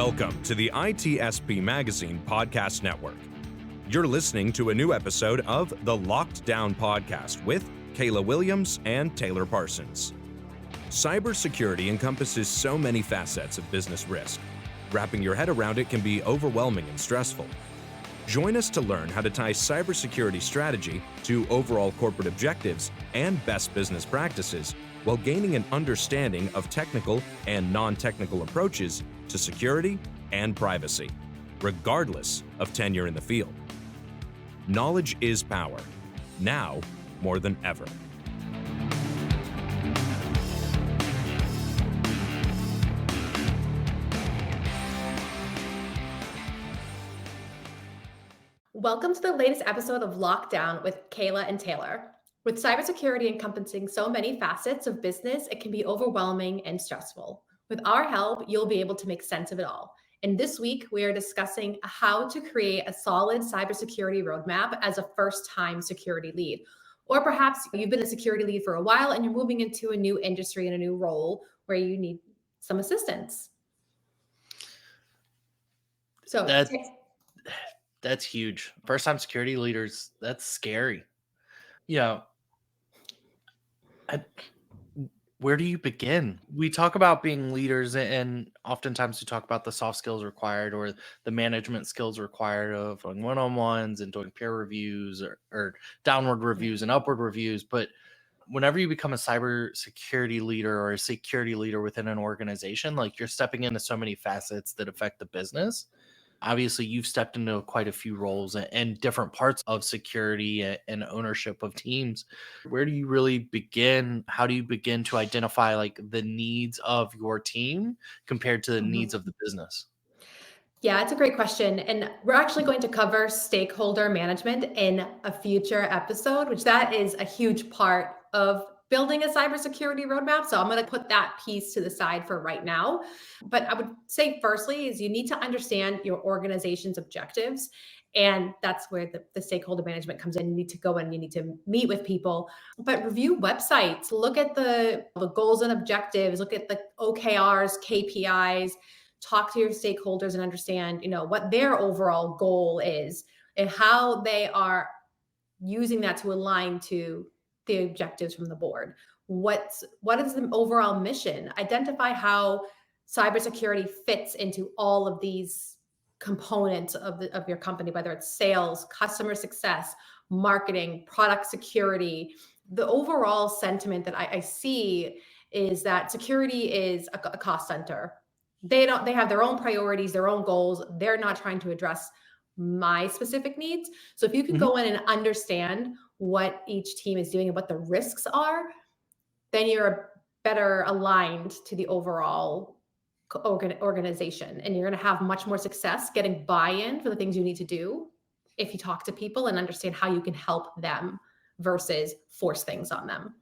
Welcome to the ITSP Magazine Podcast Network. You're listening to a new episode of the Locked Down Podcast with Kayla Williams and Taylor Parsons. Cybersecurity encompasses so many facets of business risk. Wrapping your head around it can be overwhelming and stressful. Join us to learn how to tie cybersecurity strategy to overall corporate objectives and best business practices while gaining an understanding of technical and non-technical approaches to security and privacy, regardless of tenure in the field. Knowledge is power, now more than ever. Welcome to the latest episode of Lockdown with Kayla and Taylor. With cybersecurity encompassing so many facets of business, it can be overwhelming and stressful. With our help, you'll be able to make sense of it all. And this week, we are discussing how to create a solid cybersecurity roadmap as a first-time security lead. Or perhaps you've been a security lead for a while and you're moving into a new industry and a new role where you need some assistance. So That's huge. First-time security leaders, that's scary. Where do you begin? We talk about being leaders, and oftentimes we talk about the soft skills required or the management skills required of one-on-ones and doing peer reviews or downward reviews and upward reviews. But whenever you become a cybersecurity leader or a security leader within an organization, like you're stepping into so many facets that affect the business. Obviously, you've stepped into quite a few roles and different parts of security and ownership of teams. Where do you really begin? How do you begin to identify like the needs of your team compared to the needs of the business? Yeah, it's a great question. And we're actually going to cover stakeholder management in a future episode, which that is a huge part of building a cybersecurity roadmap. So I'm going to put that piece to the side for right now. But I would say firstly is you need to understand your organization's objectives. And that's where the stakeholder management comes in. You need to go in, you need to meet with people, but review websites, look at the goals and objectives, look at the OKRs, KPIs, talk to your stakeholders and understand, what their overall goal is and how they are using that to align to the objectives from the board. What is the overall mission? Identify how cybersecurity fits into all of these components of your company, whether it's sales, customer success, marketing, product security. The overall sentiment that I see is that security is a cost center. They have their own priorities, their own goals. They're not trying to address my specific needs. So if you can go in and understand what each team is doing and what the risks are, then you're better aligned to the overall organization. And you're going to have much more success getting buy-in for the things you need to do if you talk to people and understand how you can help them versus force things on them.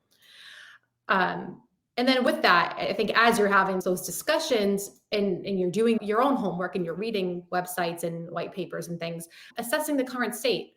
And then with that, I think as you're having those discussions and you're doing your own homework and you're reading websites and white papers and things, assessing the current state.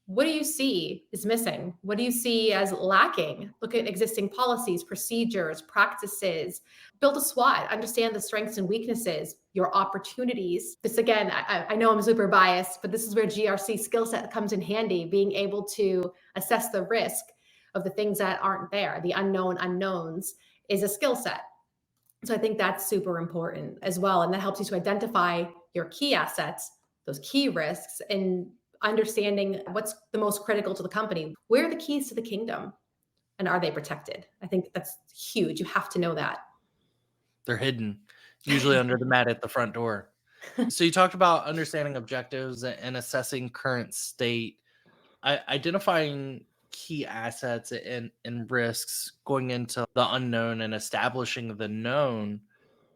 What do you see is missing? What do you see as lacking? Look at existing policies, procedures, practices, build a SWOT, understand the strengths and weaknesses, your opportunities. This again, I know I'm super biased, but this is where GRC skill set comes in handy, being able to assess the risk of the things that aren't there. The unknown unknowns is a skill set. So I think that's super important as well. And that helps you to identify your key assets, those key risks, and understanding what's the most critical to the company. Where are the keys to the kingdom? And are they protected? I think that's huge. You have to know that. They're hidden, usually under the mat at the front door. So you talked about understanding objectives and assessing current state, identifying key assets and risks, going into the unknown and establishing the known.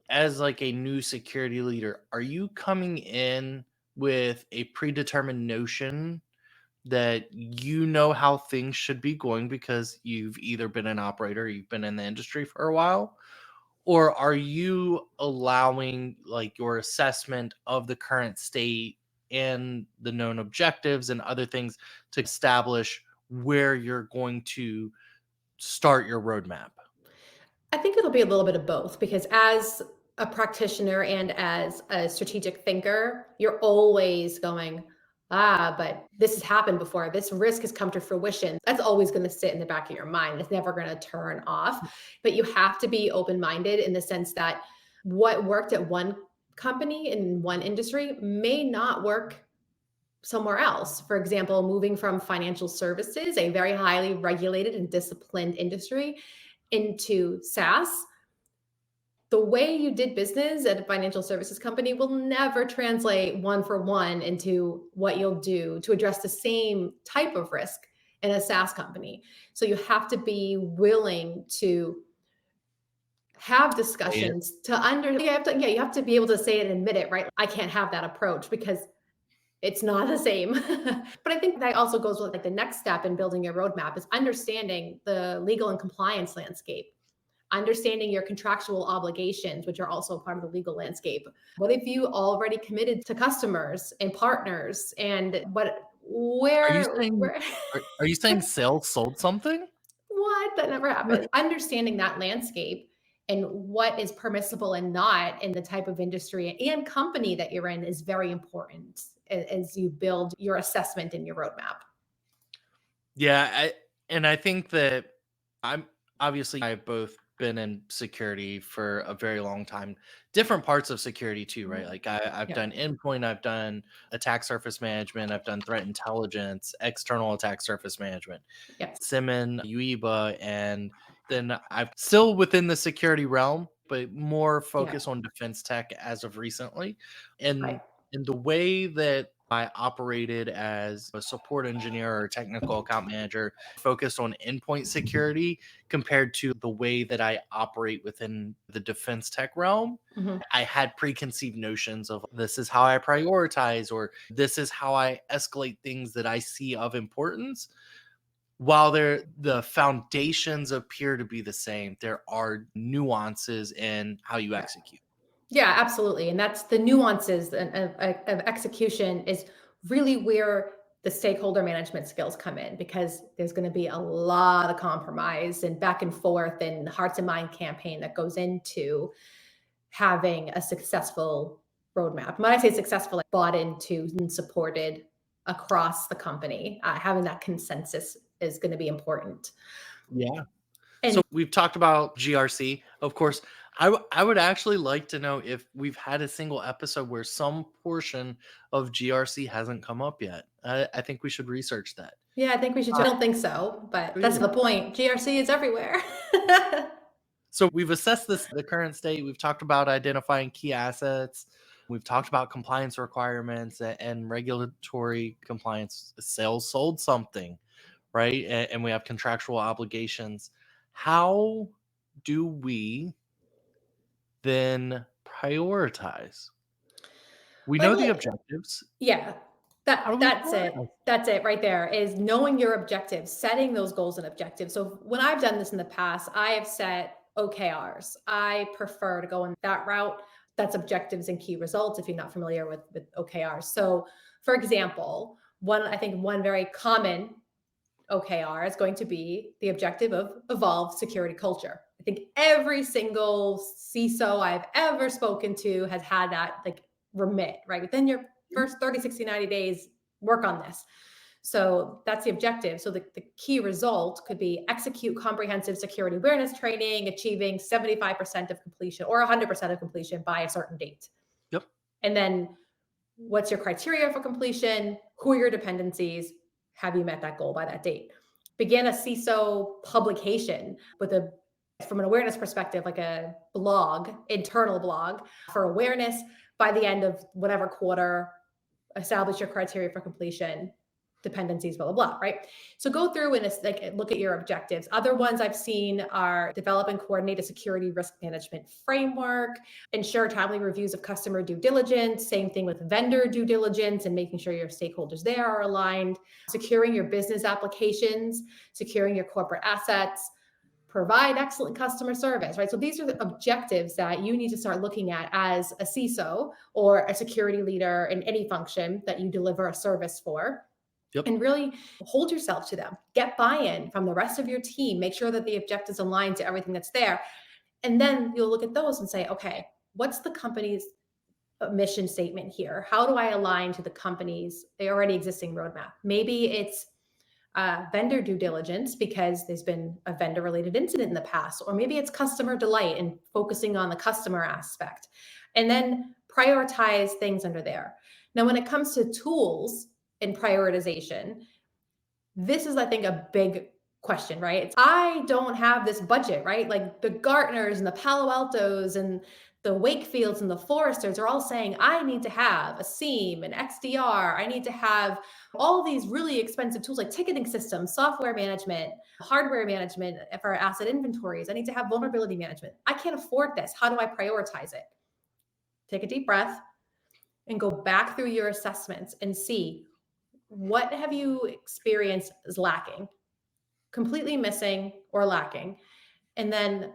As like a new security leader, are you coming in with a predetermined notion that you know how things should be going because you've either been an operator or you've been in the industry for a while? Or are you allowing like your assessment of the current state and the known objectives and other things to establish where you're going to start your roadmap? I think it'll be a little bit of both, because as a practitioner and as a strategic thinker, you're always going, but this has happened before. This risk has come to fruition. That's always going to sit in the back of your mind. It's never going to turn off. But you have to be open-minded in the sense that what worked at one company in one industry may not work somewhere else. For example, moving from financial services, a very highly regulated and disciplined industry, into SaaS, the way you did business at a financial services company will never translate one for one into what you'll do to address the same type of risk in a SaaS company. So you have to be willing to have discussions you have to be able to say it and admit it, right? I can't have that approach because it's not the same. But I think that also goes with like the next step in building your roadmap is understanding the legal and compliance landscape, understanding your contractual obligations, which are also part of the legal landscape. What if you already committed to customers and partners and Are you saying sales sold something? what? That never happened. Understanding that landscape and what is permissible and not in the type of industry and company that you're in is very important as you build your assessment and your roadmap. Yeah, I think that I've both been in security for a very long time. Different parts of security too, right? Like I've Yeah. done endpoint, I've done attack surface management, I've done threat intelligence, external attack surface management, Yes. SIMon, UEBA, and then I'm still within the security realm, but more focused on defense tech as of recently. And Right. in the way that I operated as a support engineer or technical account manager, focused on endpoint security compared to the way that I operate within the defense tech realm. Mhm. I had preconceived notions of this is how I prioritize, or this is how I escalate things that I see of importance. While the foundations appear to be the same, there are nuances in how you execute. Yeah, absolutely. And that's the nuances of execution is really where the stakeholder management skills come in, because there's going to be a lot of compromise and back and forth and hearts and mind campaign that goes into having a successful roadmap. When I say successful, like bought into and supported across the company, having that consensus is going to be important. Yeah. And So we've talked about GRC. Of course, I would actually like to know if we've had a single episode where some portion of GRC hasn't come up yet. I think we should research that. yeah, I think we should. I don't think so, but that's Yeah. the point. GRC is everywhere. So we've assessed the current state. We've talked about identifying key assets. We've talked about compliance requirements and regulatory compliance. Sales sold something, right? And we have contractual obligations. How do we then prioritize? We know the Well, objectives. yeah, How do we that's it. prioritize? That's it right there, is knowing your objectives, setting those goals and objectives. So when I've done this in the past, I have set OKRs. I prefer to go in that route. That's objectives and key results if you're not familiar with OKRs. So for example, I think one very common OKR is going to be the objective of evolved security culture. I think every single CISO I've ever spoken to has had that like remit, right? Within your first 30, 60, 90 days, work on this. So that's the objective. So the key result could be execute comprehensive security awareness training, achieving 75% of completion or 100% of completion by a certain date. Yep. And then what's your criteria for completion? Who are your dependencies? Have you met that goal by that date? Begin a CISO publication from an awareness perspective, like a blog, internal blog for awareness by the end of whatever quarter. Establish your criteria for completion, dependencies, blah, blah, blah, right? So go through and look at your objectives. Other ones I've seen are develop and coordinate a security risk management framework, ensure timely reviews of customer due diligence, same thing with vendor due diligence and making sure your stakeholders there are aligned, securing your business applications, securing your corporate assets, provide excellent customer service, right? So these are the objectives that you need to start looking at as a CISO or a security leader in any function that you deliver a service for. Yep. And really hold yourself to them. Get buy-in from the rest of your team. Make sure that the objectives align to everything that's there. And then you'll look at those and say, okay, what's the company's mission statement here? How do I align to the company's already existing roadmap? Maybe it's vendor due diligence because there's been a vendor related incident in the past, or maybe it's customer delight and focusing on the customer aspect, and then prioritize things under there. Now, when it comes to tools and prioritization, this is, I think, a big question, right? I don't have this budget, right? Like the Gartners and the Palo Altos and the Wakefields and the Forresters are all saying, I need to have a SIEM, an XDR. I need to have all these really expensive tools like ticketing systems, software management, hardware management for our asset inventories. I need to have vulnerability management. I can't afford this. How do I prioritize it? Take a deep breath and go back through your assessments and see, what have you experienced as lacking, completely missing or lacking? And then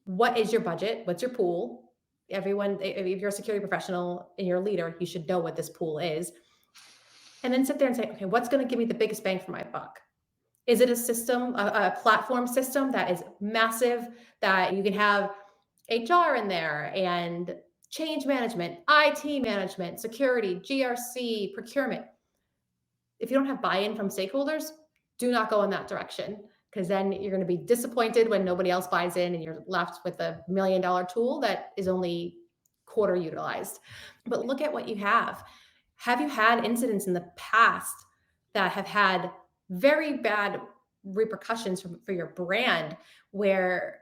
what is your budget? What's your pool? Everyone, if you're a security professional and you're a leader, you should know what this pool is. And then sit there and say, okay, what's going to give me the biggest bang for my buck? Is it a system, a platform system that is massive, that you can have HR in there and change management, IT management, security, GRC, procurement? If you don't have buy-in from stakeholders, do not go in that direction, because then you're going to be disappointed when nobody else buys in and you're left with $1 million tool that is only quarter utilized. But look at what you have. Have you had incidents in the past that have had very bad repercussions for your brand, where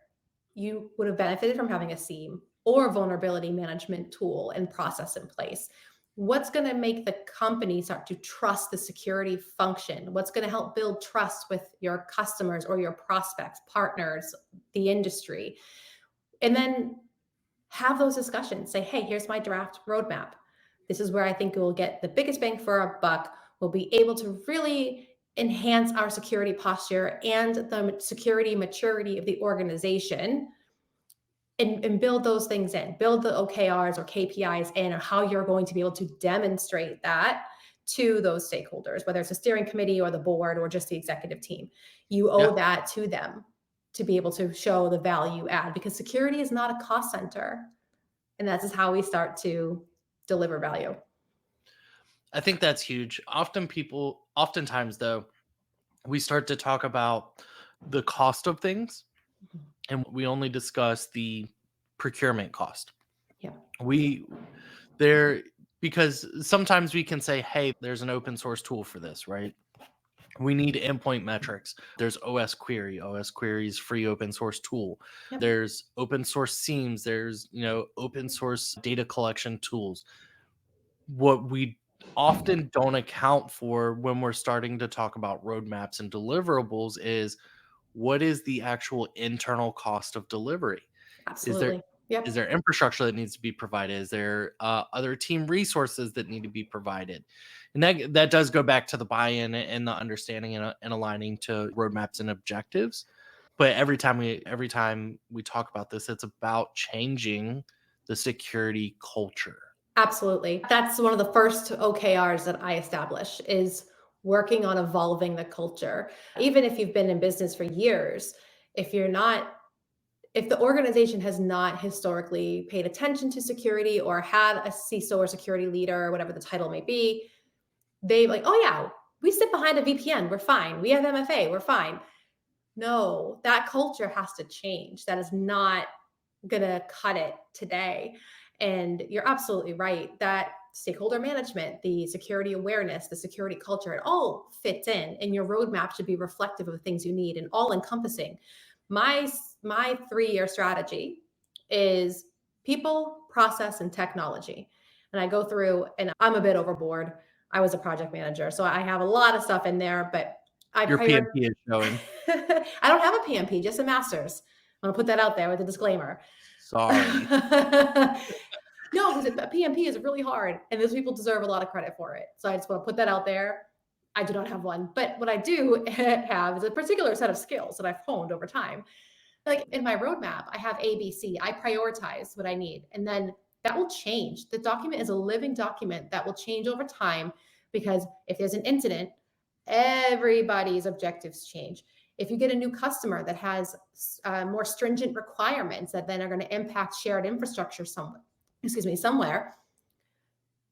you would have benefited from having a SIEM or vulnerability management tool and process in place? What's going to make the company start to trust the security function? What's going to help build trust with your customers or your prospects, partners, the industry? And then have those discussions. Say, hey, here's my draft roadmap. This is where I think we'll get the biggest bang for our buck. We'll be able to really enhance our security posture and the security maturity of the organization. And build those things in, build the OKRs or KPIs in, or how you're going to be able to demonstrate that to those stakeholders, whether it's a steering committee or the board or just the executive team. You owe that to them to be able to show the value add, because security is not a cost center. And that is how we start to deliver value. I think that's huge. Oftentimes though, we start to talk about the cost of things, and we only discuss the procurement cost. Yeah. Because sometimes we can say, hey, there's an open source tool for this, right? We need endpoint metrics. There's OS Query. OS Query is free open source tool. Yep. There's open source SIEMs. There's, open source data collection tools. What we often don't account for when we're starting to talk about roadmaps and deliverables is, what is the actual internal cost of delivery? Absolutely. Is there infrastructure that needs to be provided? Is there other team resources that need to be provided? And that does go back to the buy-in and the understanding and aligning to roadmaps and objectives. But every time we talk about this, it's about changing the security culture. Absolutely. That's one of the first OKRs that I establish, is working on evolving the culture. Even if you've been in business for years, if the organization has not historically paid attention to security or had a CISO or security leader or whatever the title may be, they like, oh yeah, we sit behind a VPN, we're fine. We have MFA, we're fine. No, that culture has to change. That is not gonna cut it today. And you're absolutely right that stakeholder management, the security awareness, the security culture, it all fits in, and your roadmap should be reflective of the things you need and all encompassing. My 3-year strategy is people, process, and technology. And I go through, and I'm a bit overboard. I was a project manager, so I have a lot of stuff in there, but your PMP is showing. I don't have a PMP, just a master's. I'm gonna put that out there with a disclaimer. Sorry. No, because PMP is really hard, and those people deserve a lot of credit for it. So I just want to put that out there. I do not have one, but what I do have is a particular set of skills that I've honed over time. Like in my roadmap, I have ABC. I prioritize what I need, and then that will change. The document is a living document that will change over time, because if there's an incident, everybody's objectives change. If you get a new customer that has more stringent requirements that then are going to impact shared infrastructure somewhere,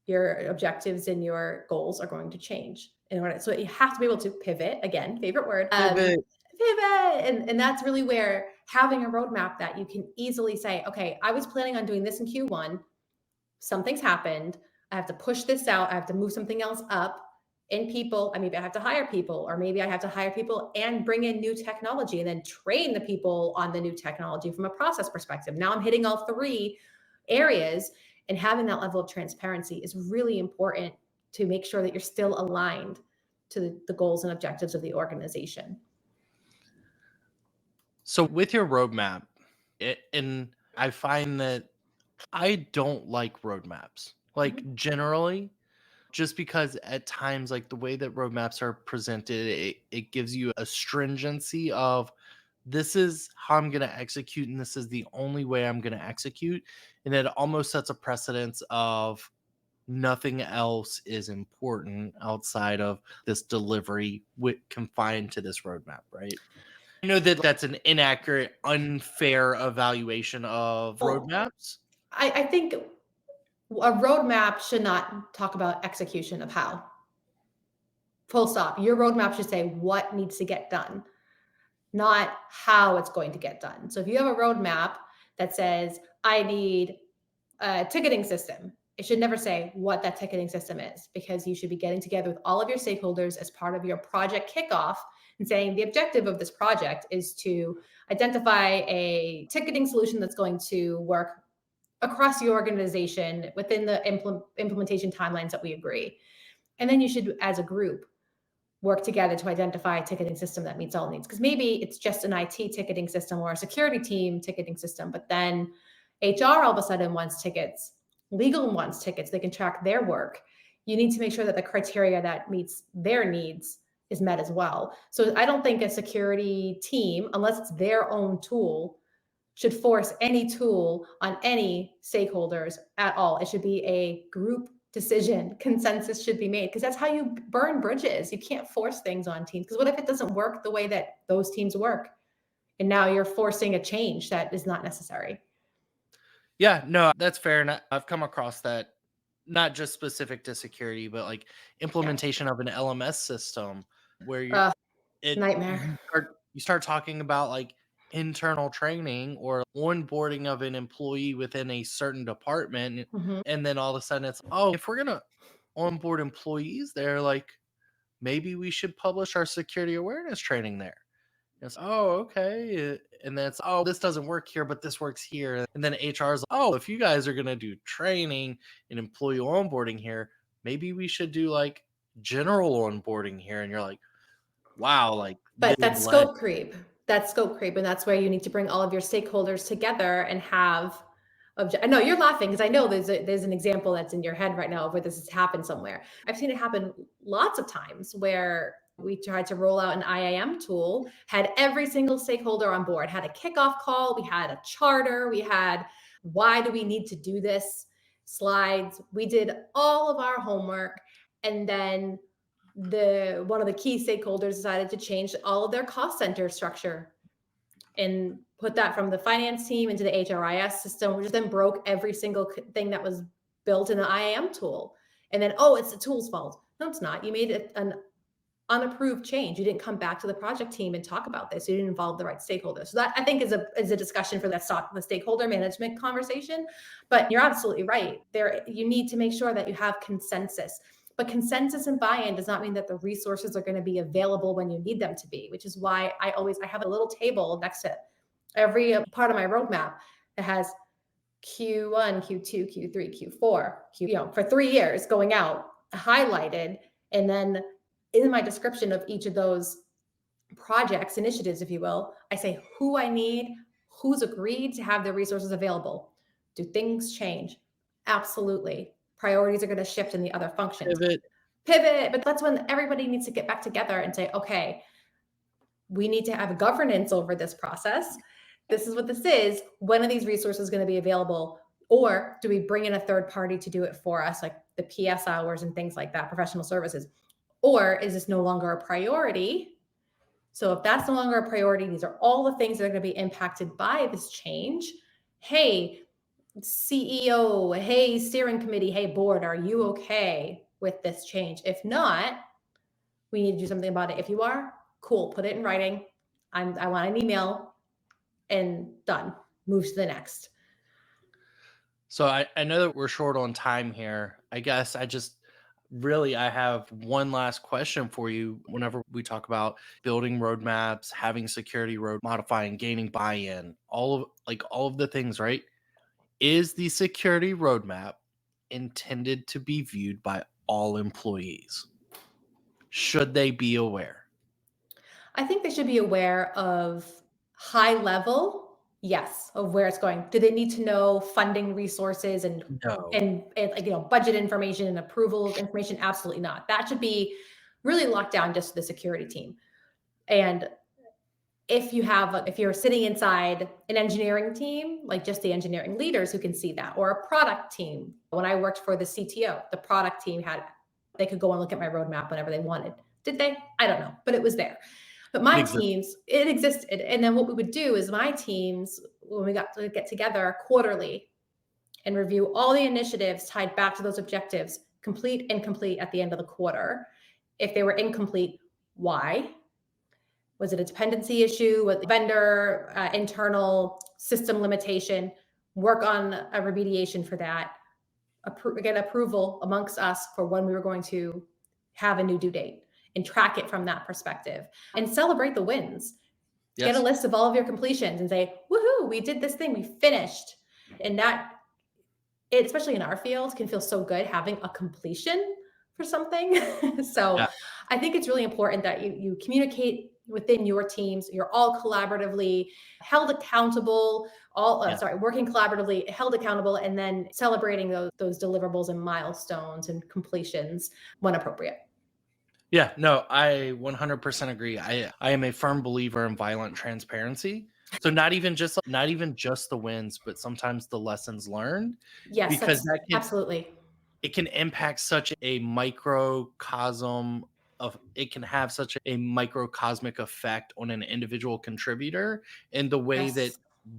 your objectives and your goals are going to change. So you have to be able to pivot, again, favorite word. Pivot. And that's really where having a roadmap that you can easily say, okay, I was planning on doing this in Q1. Something's happened. I have to push this out. I have to move something else up in people. Maybe I have to hire people, or maybe I have to hire people and bring in new technology and then train the people on the new technology from a process perspective. Now I'm hitting all three areas, and having that level of transparency is really important to make sure that you're still aligned to the goals and objectives of the organization. So with your roadmap, and I find that I don't like roadmaps, like generally, just because at times, like the way that roadmaps are presented, it gives you a stringency of this is how I'm going to execute, and this is the only way I'm going to execute. And it almost sets a precedence of nothing else is important outside of this delivery confined to this roadmap, right? I know that that's an inaccurate, unfair evaluation of roadmaps. I think a roadmap should not talk about execution of how. Full stop. Your roadmap should say what needs to get done, not how it's going to get done. So if you have a roadmap that says, I need a ticketing system, it should never say what that ticketing system is, because you should be getting together with all of your stakeholders as part of your project kickoff and saying the objective of this project is to identify a ticketing solution that's going to work across the organization within the implementation timelines that we agree. And then you should, as a group, work together to identify a ticketing system that meets all needs. Because maybe it's just an IT ticketing system or a security team ticketing system, but then HR all of a sudden wants tickets, legal wants tickets, they can track their work. You need to make sure that the criteria that meets their needs is met as well. So I don't think a security team, unless it's their own tool, should force any tool on any stakeholders at all. It should be a group decision. Consensus should be made, because that's how you burn bridges. You can't force things on teams, because what if it doesn't work the way that those teams work? And now you're forcing a change that is not necessary. Yeah, no, that's fair. And I've come across that, not just specific to security, but like implementation of an LMS system where Nightmare. You start talking about like internal training or onboarding of an employee within a certain department. And then all of a sudden it's, if we're going to onboard employees there, like maybe we should publish our security awareness training there. It's, okay. And then it's, this doesn't work here, but this works here. And then HR's, if you guys are going to do training and employee onboarding here, maybe we should do like general onboarding here. And you're like, wow, like. But that's scope creep. That's scope creep. And that's where you need to bring all of your stakeholders together and have. I know you're laughing because I know there's an example that's in your head right now of where this has happened somewhere. I've seen it happen lots of times where we tried to roll out an IAM tool, had every single stakeholder on board, had a kickoff call, we had a charter, we had why do we need to do this slides. We did all of our homework, and then one of the key stakeholders decided to change all of their cost center structure and put that from the finance team into the HRIS system, which then broke every single thing that was built in the IAM tool. And then, it's the tool's fault. No, it's not. You made it an unapproved change. You didn't come back to the project team and talk about this. You didn't involve the right stakeholders. So that, I think, is a discussion for the stakeholder management conversation. But you're absolutely right. You need to make sure that you have consensus. But consensus and buy-in does not mean that the resources are going to be available when you need them to be, which is why I have a little table next to every part of my roadmap that has Q1, Q2, Q3, Q4, for 3 years going out, highlighted. And then in my description of each of those projects, initiatives, if you will, I say who I need, who's agreed to have their resources available. Do things change? Absolutely. Priorities are going to shift in the other functions. Pivot. But that's when everybody needs to get back together and say, okay, we need to have governance over this process. This is what this is. When are these resources going to be available? Or do we bring in a third party to do it for us, like the PS hours and things like that, professional services? Or is this no longer a priority? So if that's no longer a priority, these are all the things that are going to be impacted by this change. Hey, CEO, hey, steering committee, hey, board, are you okay with this change? If not, we need to do something about it. If you are, cool, put it in writing. I want an email, and done. Move to the next. So I know that we're short on time here. I guess I have one last question for you. Whenever we talk about building roadmaps, having security road modifying, gaining buy-in, all of the things, right? Is the security roadmap intended to be viewed by all employees? Should they be aware? I think they should be aware of high level, yes, of where it's going. Do they need to know funding resources and No. budget information and approval information? Absolutely not. That should be really locked down just to the security team. And if you're sitting inside an engineering team, like just the engineering leaders who can see that, or a product team. When I worked for the CTO, the product team they could go and look at my roadmap whenever they wanted. Did they? I don't know, but it was there. But my teams, it existed. And then what we would do is my teams, when we got to get together quarterly and review all the initiatives tied back to those objectives, complete, incomplete at the end of the quarter. If they were incomplete, why? Was it a dependency issue with the vendor, internal system limitation? Work on a remediation for that. Get approval amongst us for when we were going to have a new due date and track it from that perspective and celebrate the wins. Yes. Get a list of all of your completions and say, woohoo, we did this thing, we finished. And that, especially in our field, can feel so good having a completion for something. So yeah. I think it's really important that you communicate within your teams. You're all collaboratively held accountable, working collaboratively, held accountable, and then celebrating those deliverables and milestones and completions when appropriate. Yeah, no, I 100% agree. I am a firm believer in violent transparency. So not even just the wins, but sometimes the lessons learned. Yes, because absolutely. It can impact such a microcosm it can have such a microcosmic effect on an individual contributor in the way that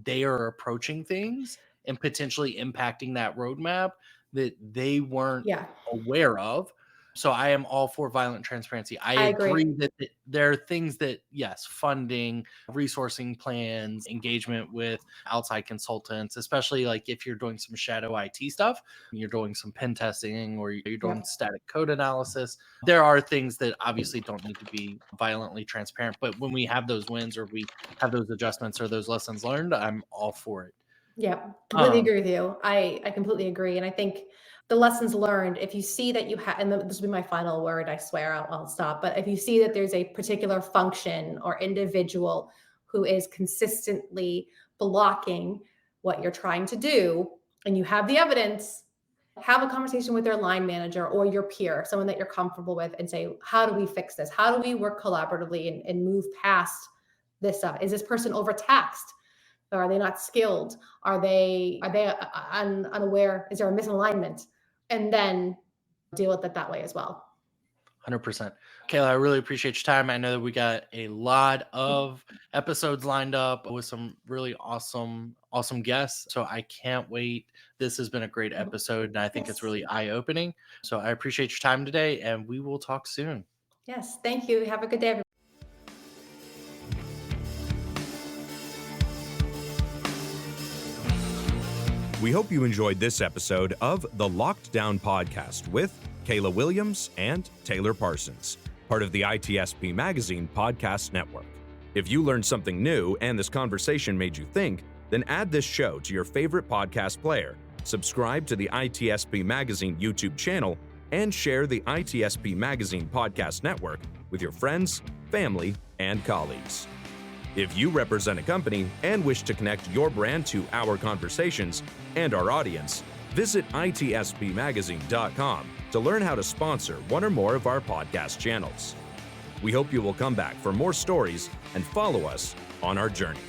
they are approaching things and potentially impacting that roadmap that they weren't aware of. So I am all for violent transparency. I agree that there are things that, yes, funding, resourcing plans, engagement with outside consultants, especially like if you're doing some shadow IT stuff, you're doing some pen testing or you're doing static code analysis. There are things that obviously don't need to be violently transparent. But when we have those wins or we have those adjustments or those lessons learned, I'm all for it. Yeah, completely agree with you. I completely agree. And I think the lessons learned, if you see that you have, and this will be my final word, I swear I'll stop. But if you see that there's a particular function or individual who is consistently blocking what you're trying to do, and you have the evidence, have a conversation with their line manager or your peer, someone that you're comfortable with, and say, how do we fix this? How do we work collaboratively and move past this? Is this person overtaxed? Are they not skilled? Are they unaware? Is there a misalignment? And then deal with it that way as well. 100%. Kayla, I really appreciate your time. I know that we got a lot of episodes lined up with some really awesome guests. So I can't wait. This has been a great episode, and I think it's really eye-opening. So I appreciate your time today, and we will talk soon. Yes, thank you. Have a good day, everybody. We hope you enjoyed this episode of the Locked Down Podcast with Kayla Williams and Taylor Parsons, part of the ITSP Magazine podcast network. If you learned something new and this conversation made you think, then add this show to your favorite podcast player, subscribe to the ITSP Magazine YouTube channel, and share the ITSP Magazine podcast network with your friends, family, and colleagues. If you represent a company and wish to connect your brand to our conversations and our audience, visit itspmagazine.com to learn how to sponsor one or more of our podcast channels. We hope you will come back for more stories and follow us on our journey.